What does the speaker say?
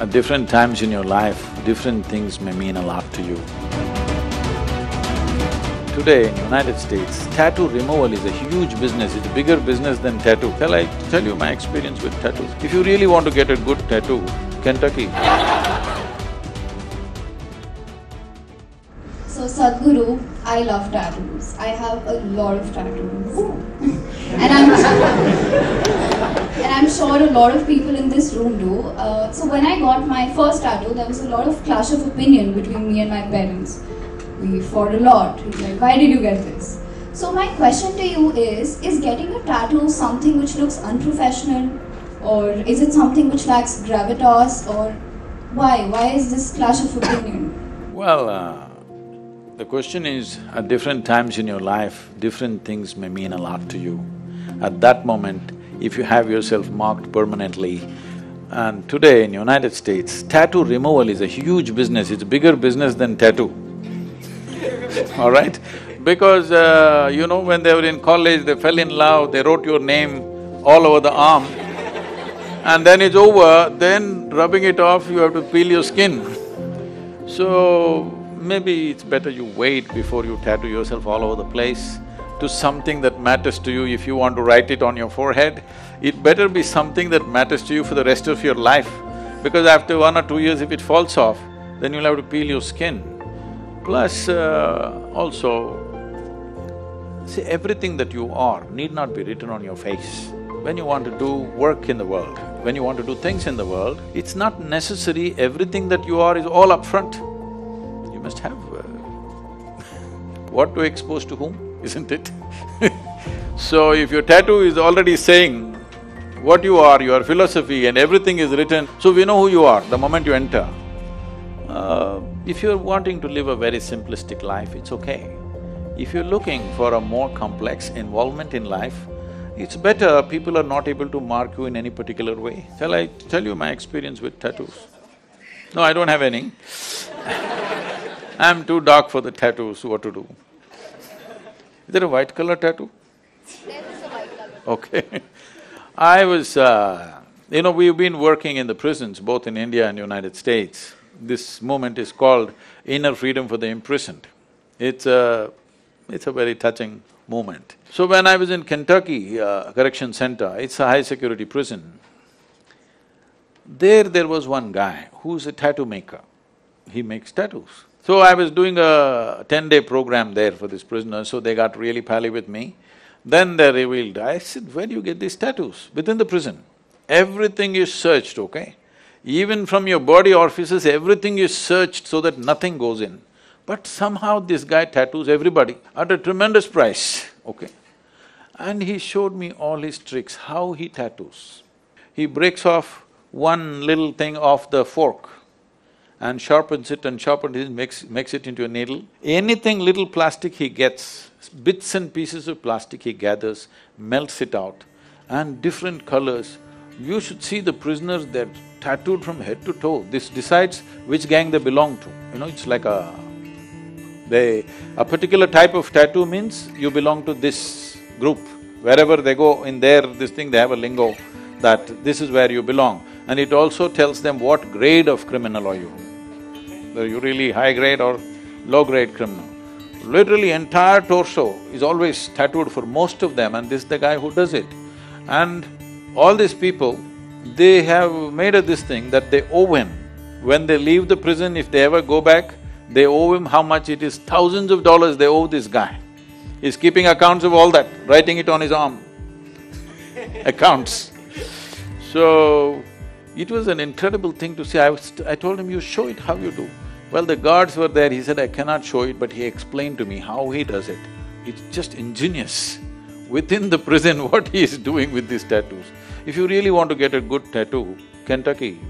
At different times in your life, different things may mean a lot to you. Today in United States, tattoo removal is a huge business, it's a bigger business than tattoo. Shall I tell you my experience with tattoos? If you really want to get a good tattoo, Kentucky. So Sadhguru, I love tattoos. I have a lot of tattoos. And I'm sure a lot of people in this room do. So when I got my first tattoo, there was a lot of clash of opinion between me and my parents. We fought a lot. He's like, why did you get this? So my question to you is getting a tattoo something which looks unprofessional? Or is it something which lacks gravitas? Or why? Why is this clash of opinion? Well, the question is, at different times in your life, different things may mean a lot to you. At that moment, if you have yourself marked permanently, and today in United States, tattoo removal is a huge business, it's a bigger business than tattoo. All right? Because, when they were in college, they fell in love, they wrote your name all over the arm, and then it's over, then rubbing it off, you have to peel your skin. So, maybe it's better you wait before you tattoo yourself all over the place to something that matters to you. If you want to write it on your forehead, it better be something that matters to you for the rest of your life. Because after 1 or 2 years, if it falls off, then you'll have to peel your skin. Plus, also, see, everything that you are need not be written on your face. When you want to do work in the world, when you want to do things in the world, it's not necessary everything that you are is all up front. You must have what to expose to whom, isn't it? So if your tattoo is already saying what you are, your philosophy and everything is written, so we know who you are the moment you enter. If you're wanting to live a very simplistic life, it's okay. If you're looking for a more complex involvement in life, it's better people are not able to mark you in any particular way. Shall I tell you my experience with tattoos? No, I don't have any. I'm too dark for the tattoos, what to do? Is there a white color tattoo? There is a white color. Okay. We've been working in the prisons, both in India and United States. This movement is called Inner Freedom for the Imprisoned. It's a very touching movement. So when I was in Kentucky Correction Center, it's a high-security prison, there was one guy who's a tattoo maker. He makes tattoos. So I was doing a 10-day program there for these prisoners, so they got really pally with me. Then they revealed, I said, where do you get these tattoos? Within the prison. Everything is searched, okay? Even from your body orifices, everything is searched so that nothing goes in. But somehow this guy tattoos everybody at a tremendous price, okay? And he showed me all his tricks, how he tattoos. He breaks off one little thing off the fork and sharpens it, makes it into a needle. Anything little plastic he gets, bits and pieces of plastic he gathers, melts it out, and different colors. You should see the prisoners, they're tattooed from head to toe. This decides which gang they belong to. It's like a particular type of tattoo means you belong to this group. Wherever they go in they have a lingo that this is where you belong. And it also tells them what grade of criminal are you. Are you really high grade or low grade criminal? Literally entire torso is always tattooed for most of them, and this is the guy who does it. And all these people, they have made this thing that they owe him. When they leave the prison, if they ever go back, they owe him how much it is, thousands of dollars they owe this guy. He's keeping accounts of all that, writing it on his arm. Accounts. So, it was an incredible thing to see. I told him, you show it how you do. Well, the guards were there, he said, I cannot show it, but he explained to me how he does it. It's just ingenious. Within the prison, what he is doing with these tattoos. If you really want to get a good tattoo, Kentucky,